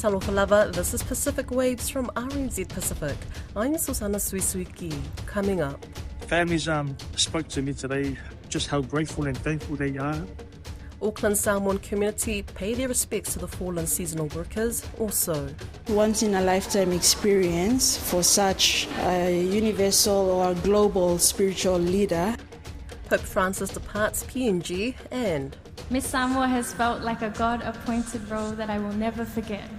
Talofa lava, this is Pacific Waves from RNZ Pacific. I'm Susanna Suisuiki. Coming up. Families spoke to me today just how grateful and thankful they are. Auckland Samoan community pay their respects to the fallen seasonal workers. Also, once in a lifetime experience for such a universal or global spiritual leader. Pope Francis departs PNG, and Miss Samoa has felt like a God-appointed role that I will never forget.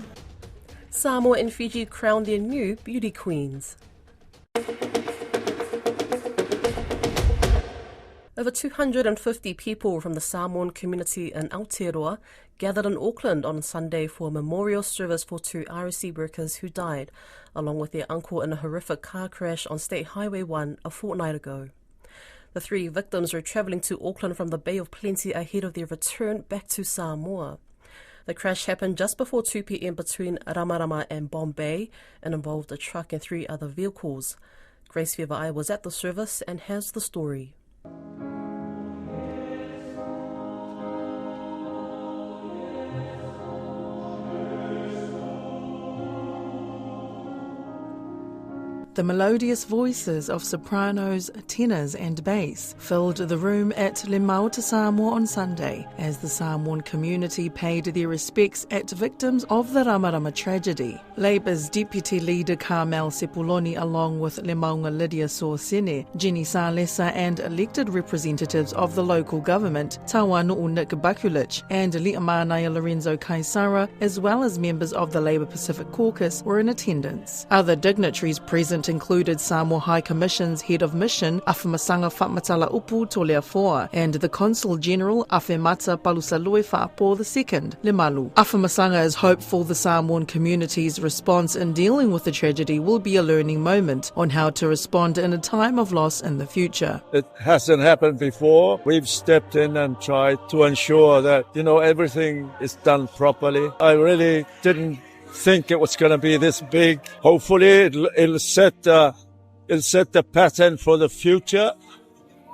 Samoa and Fiji crown their new beauty queens. Over 250 people from the Samoan community in Aotearoa gathered in Auckland on Sunday for a memorial service for two RSC workers who died, along with their uncle in a horrific car crash on State Highway 1 a fortnight ago. The three victims were travelling to Auckland from the Bay of Plenty ahead of their return back to Samoa. The crash happened just before 2 p.m. between Ramarama and Bombay and involved a truck and 3 other vehicles. Grace Fevai was at the service and has the story. The melodious voices of sopranos, tenors and bass filled the room at Le Mau to Samoa on Sunday as the Samoan community paid their respects at victims of the Ramarama tragedy. Labour's Deputy Leader Carmel Sepuloni, along with Le Maunga Lydia Sorsene, Jenny Salesa and elected representatives of the local government, Tawanu'u Nick Bakulich and Li'amanaya Lorenzo Kaisara, as well as members of the Labour Pacific Caucus, were in attendance. Other dignitaries present included Samoa High Commission's Head of Mission, Afamasanga Whamatala Upu Toleafoa, and the Consul General Afemata Palusalue Fa'apo II, Lemalu. Afamasanga is hopeful the Samoan community's response in dealing with the tragedy will be a learning moment on how to respond in a time of loss in the future. It hasn't happened before. We've stepped in and tried to ensure that, everything is done properly. I really didn't think it was going to be this big. Hopefully it'll set the pattern for the future,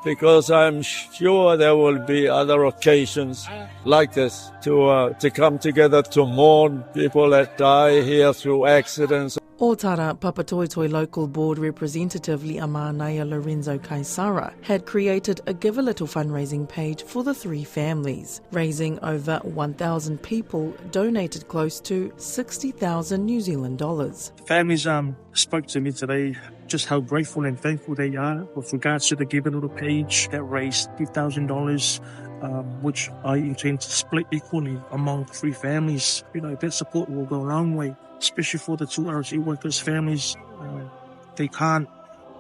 because I'm sure there will be other occasions like this to come together to mourn people that die here through accidents. Otara Papatoetoi Local Board Representative Li'amanaya Lorenzo Kaisara had created a Give a Little fundraising page for the three families. Raising over 1,000 people donated close to 60,000 New Zealand dollars. Families spoke to me today just how grateful and thankful they are with regards to the Give a Little page that raised $2,000, which I intend to split equally among three families. That support will go a long way, especially for the two RSC workers' families. They can't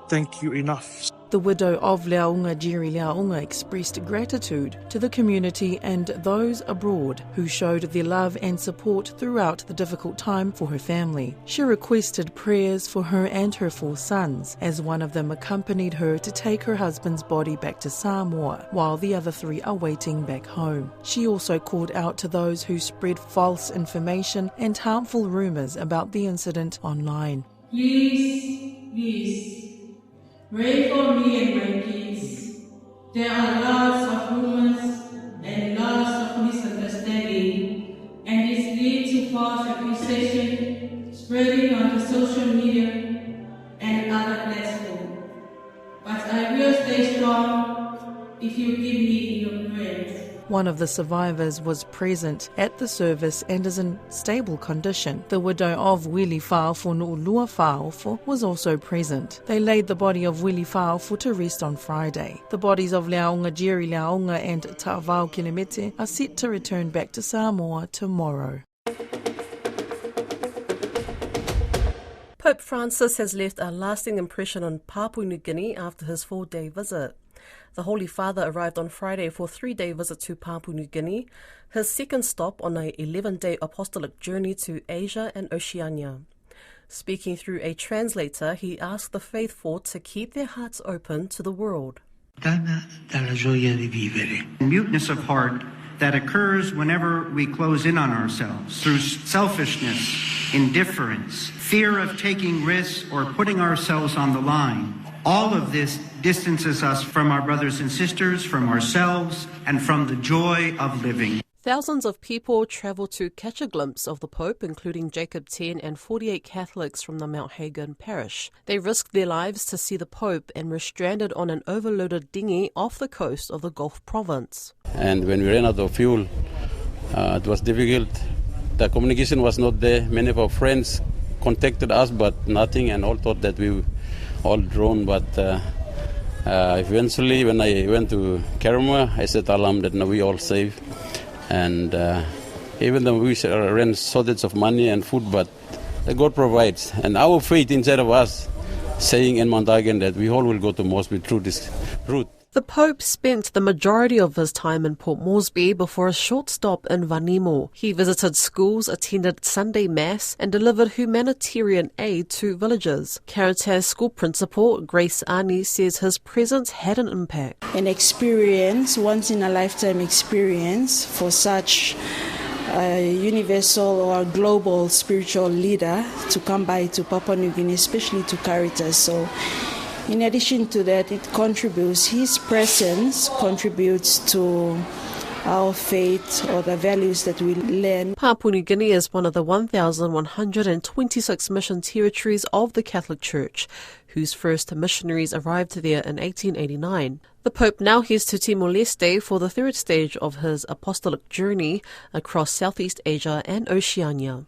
thank you enough. The widow of Leaunga, Jerry Leaunga, expressed gratitude to the community and those abroad who showed their love and support throughout the difficult time for her family. She requested prayers for her and her 4 sons, as one of them accompanied her to take her husband's body back to Samoa, while the other 3 are waiting back home. She also called out to those who spread false information and harmful rumours about the incident online. Please, pray for me and my kids. There are lots of rumors and lots of misunderstanding, and this leads to false accusation spreading on the social media and other platforms. But I will stay strong if you give me your prayers. One of the survivors was present at the service and is in stable condition. The widow of Wili Fa'afo Nu'ulua Fa'afo was also present. They laid the body of Wili Fa'afo to rest on Friday. The bodies of Leaunga, Jerry Leaunga and Ta'avao Kilemete are set to return back to Samoa tomorrow. Pope Francis has left a lasting impression on Papua New Guinea after his 4-day visit. The Holy Father arrived on Friday for a 3-day visit to Papua New Guinea, his second stop on an 11-day apostolic journey to Asia and Oceania. Speaking through a translator, he asked the faithful to keep their hearts open to the world. Muteness of heart that occurs whenever we close in on ourselves through selfishness, indifference, fear of taking risks or putting ourselves on the line. All of this distances us from our brothers and sisters, from ourselves, and from the joy of living. Thousands of people travelled to catch a glimpse of the Pope, including Jacob 10 and 48 Catholics from the Mount Hagen parish. They risked their lives to see the Pope and were stranded on an overloaded dinghy off the coast of the Gulf province. And when we ran out of fuel, it was difficult. The communication was not there. Many of our friends contacted us, but nothing, and all thought that we were all drowned. But eventually, when I went to Karama, I said, Alam, that now we all safe. And even though we ran shortage of money and food, but God provides. And our faith inside of us, saying in Mount Hagen that we all will go to Moresby through this route. The Pope spent the majority of his time in Port Moresby before a short stop in Vanimo. He visited schools, attended Sunday Mass and delivered humanitarian aid to villagers. Caritas school principal Grace Ani says his presence had an impact. An experience, once-in-a-lifetime experience for such a universal or global spiritual leader to come by to Papua New Guinea, especially to Caritas. So in addition to that, his presence contributes to our faith or the values that we learn. Papua New Guinea is one of the 1,126 mission territories of the Catholic Church, whose first missionaries arrived there in 1889. The Pope now heads to Timor-Leste for the third stage of his apostolic journey across Southeast Asia and Oceania.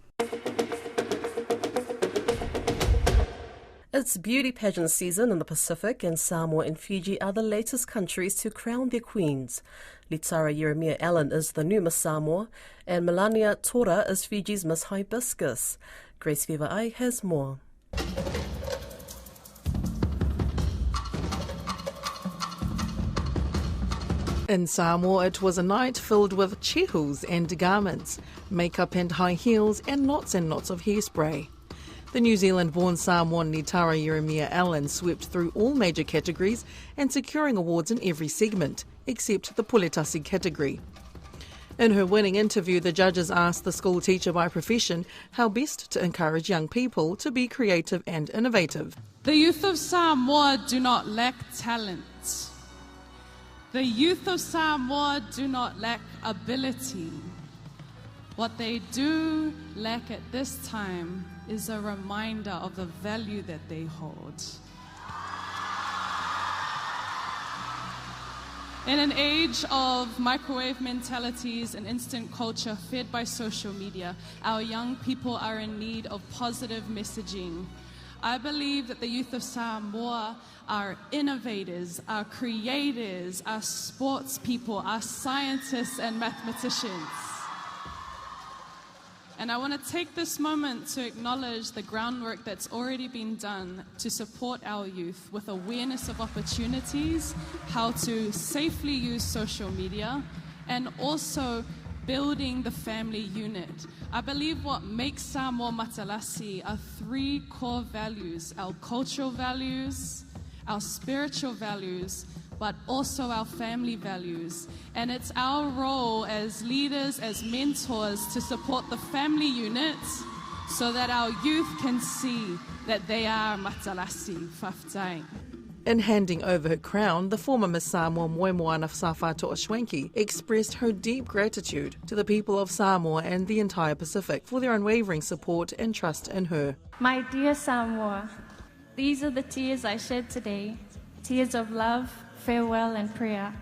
It's beauty pageant season in the Pacific, and Samoa and Fiji are the latest countries to crown their queens. Litara Yeremia Allen is the new Miss Samoa, and Melania Tora is Fiji's Miss Hibiscus. Grace Viva-Ai has more. In Samoa, it was a night filled with chehus and garments, makeup and high heels, and lots of hairspray. The New Zealand-born Samoan Litara Yeremia Allen swept through all major categories and securing awards in every segment, except the Puletasi category. In her winning interview, the judges asked the school teacher by profession how best to encourage young people to be creative and innovative. The youth of Samoa do not lack talent. The youth of Samoa do not lack ability. What they do lack at this time is a reminder of the value that they hold. In an age of microwave mentalities and instant culture fed by social media, our young people are in need of positive messaging. I believe that the youth of Samoa are innovators, are creators, are sports people, are scientists and mathematicians. And I want to take this moment to acknowledge the groundwork that's already been done to support our youth with awareness of opportunities, how to safely use social media, and also building the family unit. I believe what makes Samoa Matalasi are three core values: our cultural values, our spiritual values, but also our family values. And it's our role as leaders, as mentors, to support the family units so that our youth can see that they are Matalasi Whaftai. In handing over her crown, the former Miss Samoa Moemoana Sawhatoa Schwenke expressed her deep gratitude to the people of Samoa and the entire Pacific for their unwavering support and trust in her. My dear Samoa, these are the tears I shed today, tears of love, farewell and prayer.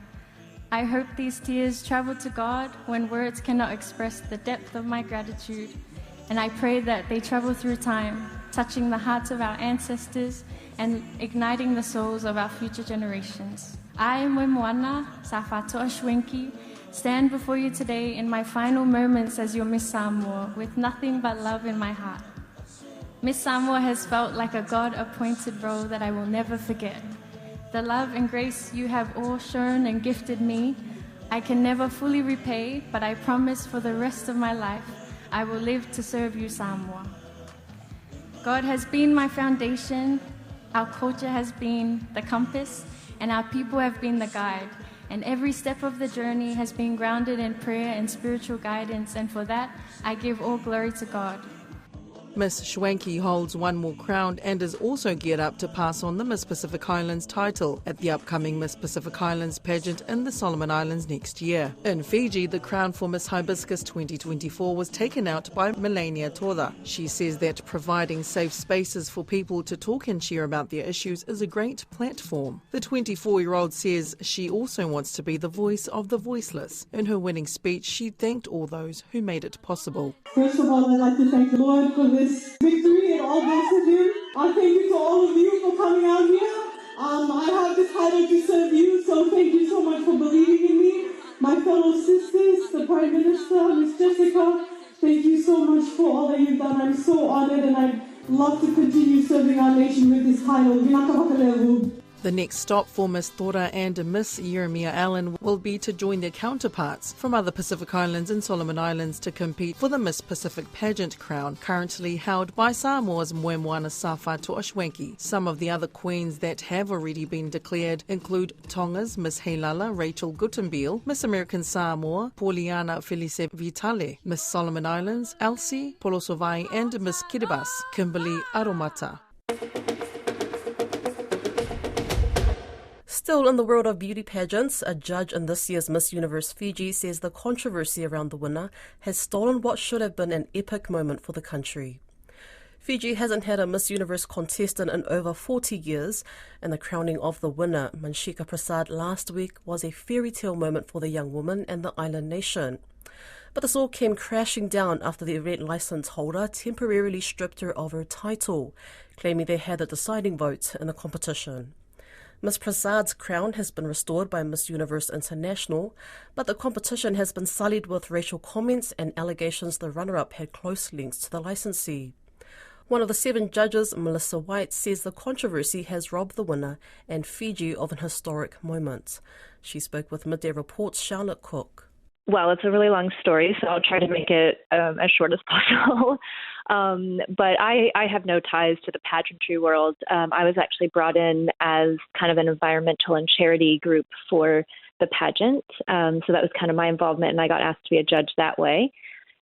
I hope these tears travel to God when words cannot express the depth of my gratitude, and I pray that they travel through time, touching the hearts of our ancestors and igniting the souls of our future generations. I, Moemoana Sawhatoa Schwenke, stand before you today in my final moments as your Miss Samoa with nothing but love in my heart. Miss Samoa has felt like a God-appointed role that I will never forget. The love and grace you have all shown and gifted me, I can never fully repay, but I promise for the rest of my life, I will live to serve you, Samoa. God has been my foundation, our culture has been the compass, and our people have been the guide. And every step of the journey has been grounded in prayer and spiritual guidance, and for that, I give all glory to God. Miss Schwanke holds one more crown and is also geared up to pass on the Miss Pacific Islands title at the upcoming Miss Pacific Islands pageant in the Solomon Islands next year. In Fiji, the crown for Miss Hibiscus 2024 was taken out by Melania Toda. She says that providing safe spaces for people to talk and share about their issues is a great platform. The 24-year-old says she also wants to be the voice of the voiceless. In her winning speech, she thanked all those who made it possible. First of all, I'd like to thank the Lord for this victory and all goes to Him. I thank you to all of you for coming out here. I have this title to serve you, so thank you so much for believing in me. My fellow sisters, the Prime Minister, Miss Jessica, thank you so much for all that you've done. I'm so honoured and I'd love to continue serving our nation with this title. The next stop for Miss Thora and Miss Jeremiah Allen will be to join their counterparts from other Pacific Islands and Solomon Islands to compete for the Miss Pacific pageant crown, currently held by Samoa's Moemoana Safa To'ashwanki. Some of the other queens that have already been declared include Tonga's Miss Heilala Rachel Guttenbiel, Miss American Samoa Poliana Felice Vitale, Miss Solomon Islands Elsie Polosovai and Miss Kiribati Kimberly Aromata. Still in the world of beauty pageants, a judge in this year's Miss Universe Fiji says the controversy around the winner has stolen what should have been an epic moment for the country. Fiji hasn't had a Miss Universe contestant in over 40 years, and the crowning of the winner, Manshika Prasad, last week was a fairy tale moment for the young woman and the island nation. But this all came crashing down after the event licence holder temporarily stripped her of her title, claiming they had a deciding vote in the competition. Miss Prasad's crown has been restored by Miss Universe International, but the competition has been sullied with racial comments and allegations the runner-up had close links to the licensee. One of the 7 judges, Melissa White, says the controversy has robbed the winner and Fiji of an historic moment. She spoke with Midday Report's Charlotte Cook. Well, it's a really long story, so I'll try to make it as short as possible. But I have no ties to the pageantry world. I was actually brought in as kind of an environmental and charity group for the pageant. So that was kind of my involvement, and I got asked to be a judge that way.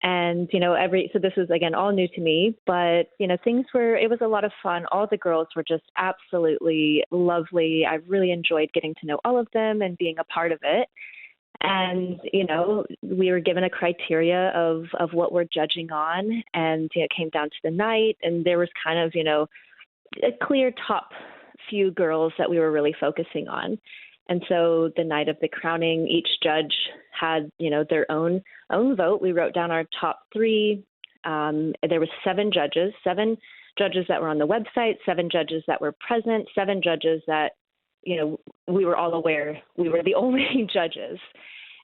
And, so this was, again, all new to me, but, it was a lot of fun. All the girls were just absolutely lovely. I really enjoyed getting to know all of them and being a part of it. And, we were given a criteria of what we're judging on, and it came down to the night, and there was kind of, a clear top few girls that we were really focusing on. And so the night of the crowning, each judge had, their own vote. We wrote down our top 3. There was 7 judges that were on the website, 7 judges that were present, 7 judges that, we were all aware we were the only judges.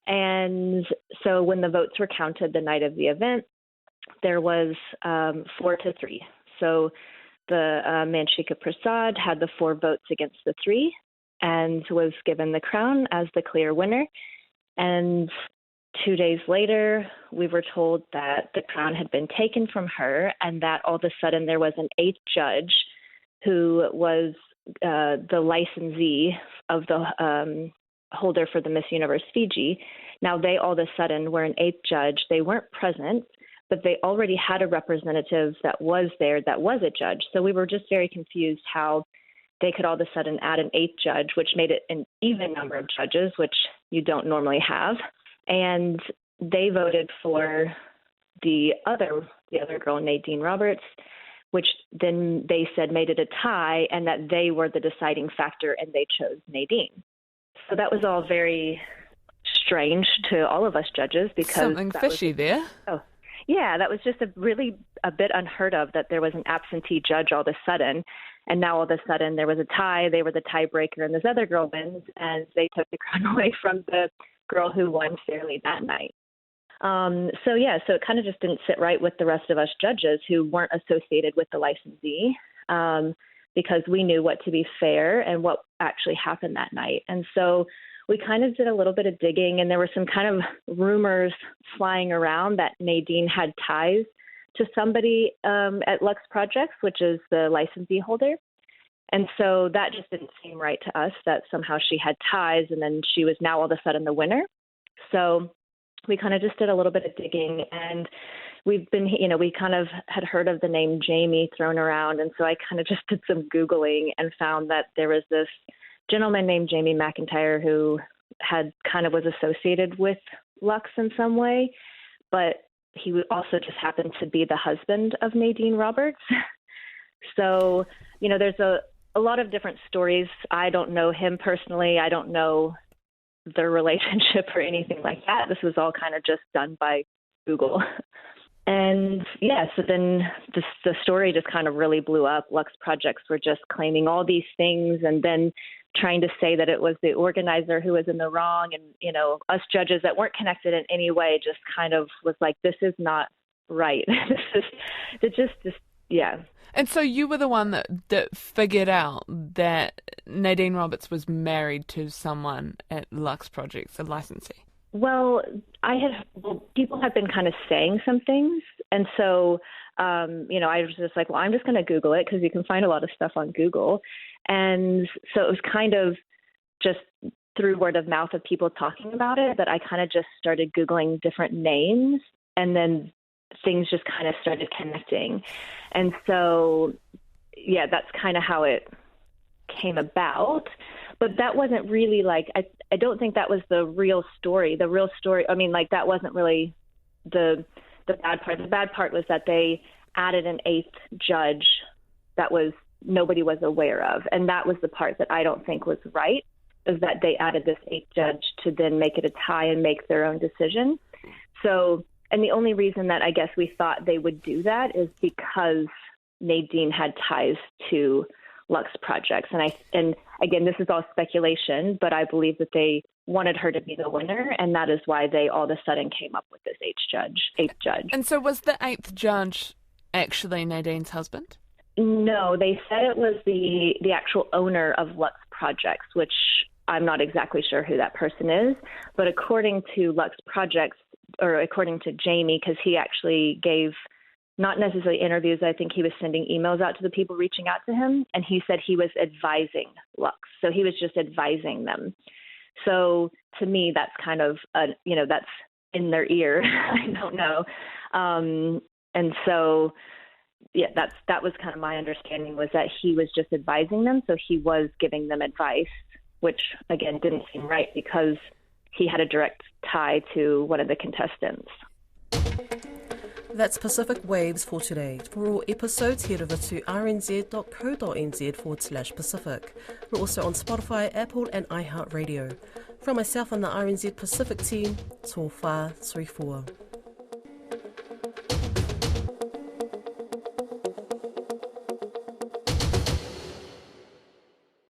And so when the votes were counted the night of the event, there was 4-3. So the Manshika Prasad had the 4 votes against the 3 and was given the crown as the clear winner. And 2 days later, we were told that the crown had been taken from her and that all of a sudden there was an 8th judge who was the licensee of the holder for the Miss Universe Fiji. Now, they all of a sudden were an 8th judge. They weren't present, but they already had a representative that was there that was a judge. So we were just very confused how they could all of a sudden add an 8th judge, which made it an even number of judges, which you don't normally have. And they voted for the other girl, Nadine Roberts, which then they said made it a tie and that they were the deciding factor and they chose Nadine. So that was all very strange to all of us judges because something fishy there. Oh, yeah, that was just a bit unheard of that there was an absentee judge all of a sudden. And now all of a sudden there was a tie. They were the tiebreaker and this other girl wins and they took the crown away from the girl who won fairly that night. So it kind of just didn't sit right with the rest of us judges who weren't associated with the licensee because we knew what to be fair and what actually happened that night. And so we kind of did a little bit of digging, and there were some kind of rumors flying around that Nadine had ties to somebody at Lux Projects, which is the licensee holder. And so that just didn't seem right to us, that somehow she had ties and then she was now all of a sudden the winner. So we kind of just did a little bit of digging, and we've been, we kind of had heard of the name Jamie thrown around. And so I kind of just did some Googling and found that there was this gentleman named Jamie McIntyre who had kind of was associated with Lux in some way, but he also just happened to be the husband of Nadine Roberts. So, there's a lot of different stories. I don't know him personally. I don't know their relationship or anything like that. This was all kind of just done by Google. And so then the story just kind of really blew up. Lux Projects were just claiming all these things and then trying to say that it was the organizer who was in the wrong. And, us judges that weren't connected in any way just kind of was like, this is not right. Yeah. And so you were the one that figured out that Nadine Roberts was married to someone at Lux Projects, a licensee. Well, people had been kind of saying some things. And so, I was just like, well, I'm just going to Google it because you can find a lot of stuff on Google. And so it was kind of just through word of mouth of people talking about it that I kind of just started Googling different names, and then things just kind of started connecting. And so, that's kind of how it came about. But that wasn't really I don't think that was the real story. The real story, that wasn't really the bad part. The bad part was that they added an 8th judge that nobody was aware of. And that was the part that I don't think was right, is that they added this 8th judge to then make it a tie and make their own decision. So, and the only reason that I guess we thought they would do that is because Nadine had ties to Lux Projects. And again, this is all speculation, but I believe that they wanted her to be the winner, and that is why they all of a sudden came up with this 8th judge. And so was the 8th judge actually Nadine's husband? No, they said it was the actual owner of Lux Projects, which I'm not exactly sure who that person is. But according to Lux Projects, or according to Jamie, because he actually gave not necessarily interviews, I think he was sending emails out to the people reaching out to him, and he said he was advising Lux. So he was just advising them. So to me, that's kind of, that's in their ear. I don't know. And so, that was kind of my understanding, was that he was just advising them. So he was giving them advice, which again didn't seem right because he had a direct tie to one of the contestants. That's Pacific Waves for today. For all episodes, head over to rnz.co.nz/Pacific. We're also on Spotify, Apple and iHeartRadio. From myself and the RNZ Pacific team, tō whā, sui fua.